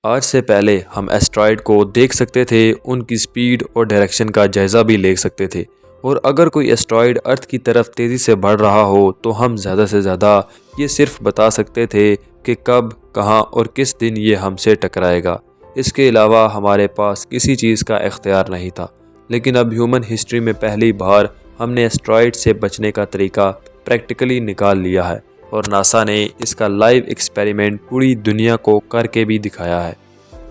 आज से पहले हम एस्ट्रॉयड को देख सकते थे, उनकी स्पीड और डायरेक्शन का जायज़ा भी ले सकते थे। और अगर कोई एस्ट्रॉयड अर्थ की तरफ तेज़ी से बढ़ रहा हो तो हम ज़्यादा से ज़्यादा ये सिर्फ बता सकते थे कि कब, कहाँ और किस दिन ये हमसे टकराएगा। इसके अलावा हमारे पास किसी चीज़ का इख्तियार नहीं था। लेकिन अब ह्यूमन हिस्ट्री में पहली बार हमने एस्ट्रॉयड से बचने का तरीका प्रैक्टिकली निकाल लिया है और नासा ने इसका लाइव एक्सपेरिमेंट पूरी दुनिया को करके भी दिखाया है।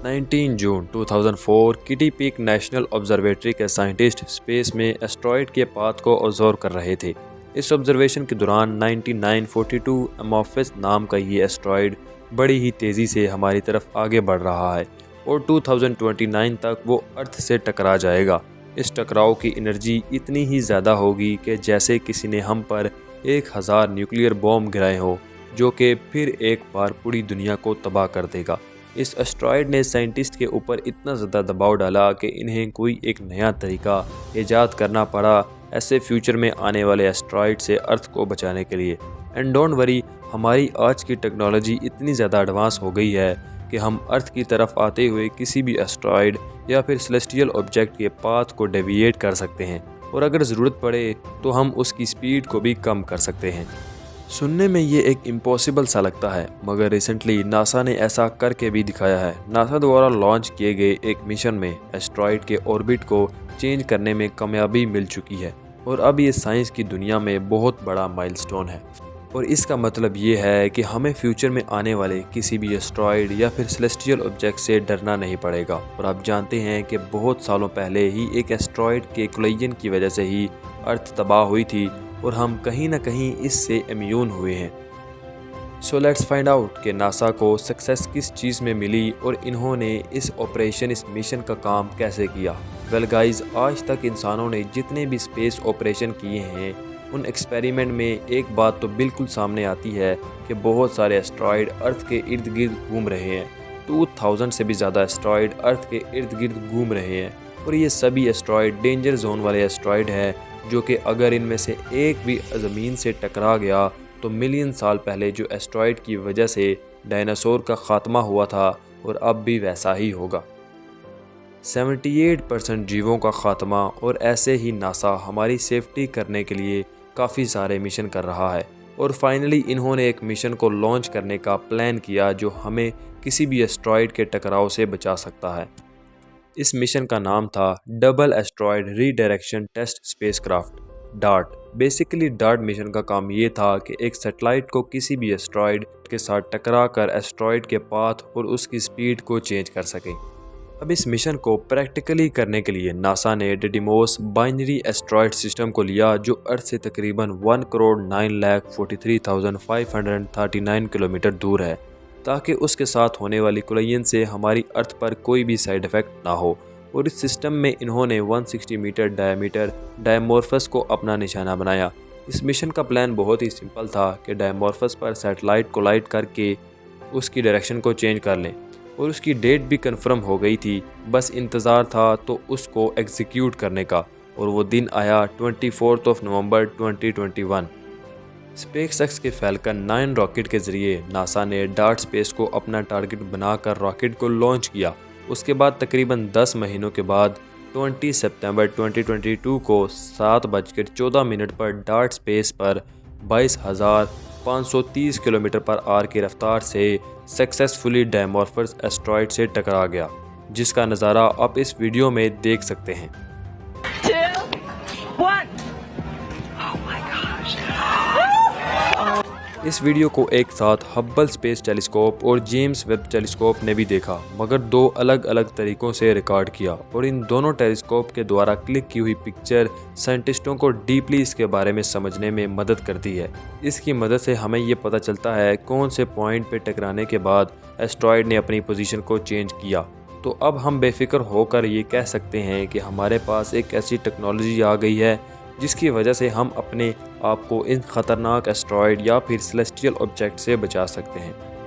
19 जून 2004 किटी पीक नेशनल ऑब्जर्वेटरी के साइंटिस्ट स्पेस में एस्ट्रॉयड के पाथ को ऑब्जर्व कर रहे थे। इस ऑब्जर्वेशन के दौरान 9942 अमोफिस नाम का ये एस्ट्रॉयड बड़ी ही तेज़ी से हमारी तरफ आगे बढ़ रहा है और 2029 तक वो अर्थ से टकरा जाएगा। इस टकराव की एनर्जी इतनी ही ज़्यादा होगी कि जैसे किसी ने हम पर 1000 न्यूक्लियर बॉम्ब गिराए हो, जो कि फिर एक बार पूरी दुनिया को तबाह कर देगा। इस एस्ट्रॉयड ने साइंटिस्ट के ऊपर इतना ज़्यादा दबाव डाला कि इन्हें कोई एक नया तरीका ईजाद करना पड़ा ऐसे फ्यूचर में आने वाले एस्ट्रॉयड से अर्थ को बचाने के लिए। एंड डोंट वरी, हमारी आज की टेक्नोलॉजी इतनी ज़्यादा एडवांस हो गई है कि हम अर्थ की तरफ आते हुए किसी भी एस्ट्रॉयड या फिर सेलेस्टियल ऑब्जेक्ट के पाथ को डेविएट कर सकते हैं और अगर ज़रूरत पड़े तो हम उसकी स्पीड को भी कम कर सकते हैं। सुनने में ये एक इम्पॉसिबल सा लगता है, मगर रिसेंटली नासा ने ऐसा करके भी दिखाया है। नासा द्वारा लॉन्च किए गए एक मिशन में एस्ट्रॉयड के ऑर्बिट को चेंज करने में कामयाबी मिल चुकी है और अब ये साइंस की दुनिया में बहुत बड़ा माइलस्टोन है। और इसका मतलब ये है कि हमें फ्यूचर में आने वाले किसी भी एस्ट्रॉयड या फिर सेलेस्टियल ऑब्जेक्ट से डरना नहीं पड़ेगा। और आप जानते हैं कि बहुत सालों पहले ही एक एस्ट्रॉयड के कोलिजन की वजह से ही अर्थ तबाह हुई थी और हम कहीं ना कहीं इससे इम्यून हुए हैं। सो लेट्स फाइंड आउट कि नासा को सक्सेस किस चीज़ में मिली और इन्होंने इस मिशन का काम कैसे किया। वेल गाइज, आज तक इंसानों ने जितने भी स्पेस ऑपरेशन किए हैं उन एक्सपेरिमेंट में एक बात तो बिल्कुल सामने आती है कि बहुत सारे एस्ट्रॉयड अर्थ के इर्द गिर्द घूम रहे हैं। 2000 से भी ज़्यादा एस्ट्रॉयड अर्थ के इर्द गिर्द घूम रहे हैं और ये सभी एस्ट्रॉयड डेंजर जोन वाले एस्ट्रॉयड हैं, जो कि अगर इनमें से एक भी ज़मीन से टकरा गया तो मिलियन साल पहले जो एस्ट्रॉयड की वजह से डायनासोर का ख़ात्मा हुआ था और अब भी वैसा ही होगा। 78% जीवों का ख़ात्मा। और ऐसे ही नासा हमारी सेफ्टी करने के लिए काफ़ी सारे मिशन कर रहा है और फाइनली इन्होंने एक मिशन को लॉन्च करने का प्लान किया जो हमें किसी भी एस्ट्रॉयड के टकराव से बचा सकता है। इस मिशन का नाम था double asteroid redirection test spacecraft, DART. Basically DART mission का काम ये था कि एक सैटेलाइट को किसी भी एस्ट्रॉयड के साथ टकरा कर एस्ट्रॉयड के पाथ और उसकी स्पीड को चेंज कर सके। अब इस मिशन को प्रैक्टिकली करने के लिए नासा ने डिडिमोस बाइनरी एस्ट्रॉयड सिस्टम को लिया, जो अर्थ से तकरीबन 1,09,43,539 किलोमीटर दूर है, ताकि उसके साथ होने वाली कोलिजन से हमारी अर्थ पर कोई भी साइड इफ़ेक्ट ना हो। और इस सिस्टम में इन्होंने 160 मीटर डायमीटर डायमॉर्फस को अपना निशाना बनाया। इस मिशन का प्लान बहुत ही सिंपल था कि डायमॉर्फस पर सैटेलाइट कोलाइड करके उसकी डायरेक्शन को चेंज कर लें और उसकी डेट भी कंफर्म हो गई थी, बस इंतज़ार था तो उसको एग्जीक्यूट करने का। और वो दिन आया 24 नवंबर 2021। स्पेसएक्स के फैल्कन 9 रॉकेट के ज़रिए नासा ने डार्ट स्पेस को अपना टारगेट बनाकर रॉकेट को लॉन्च किया। उसके बाद तकरीबन 10 महीनों के बाद 20 सितंबर 2022 को 7:14 पर डार्ट स्पेस पर 22,530 किलोमीटर पर आवर की रफ्तार से सक्सेसफुली डायमॉर्फस एस्ट्रॉयड से टकरा गया, जिसका नज़ारा आप इस वीडियो में देख सकते हैं। 2, 1। Oh my gosh. इस वीडियो को एक साथ हब्बल स्पेस टेलीस्कोप और जेम्स वेब टेलीस्कोप ने भी देखा, मगर 2 अलग अलग तरीक़ों से रिकॉर्ड किया। और इन दोनों टेलीस्कोप के द्वारा क्लिक की हुई पिक्चर साइंटिस्टों को डीपली इसके बारे में समझने में मदद करती है। इसकी मदद से हमें ये पता चलता है कौन से पॉइंट पे टकराने के बाद एस्ट्रॉयड ने अपनी पोजीशन को चेंज किया। तो अब हम बेफिक्र होकर ये कह सकते हैं कि हमारे पास एक ऐसी टेक्नोलॉजी आ गई है जिसकी वजह से हम अपने आप को इन ख़तरनाक एस्ट्रॉयड या फिर सेलेस्टियल ऑब्जेक्ट से बचा सकते हैं।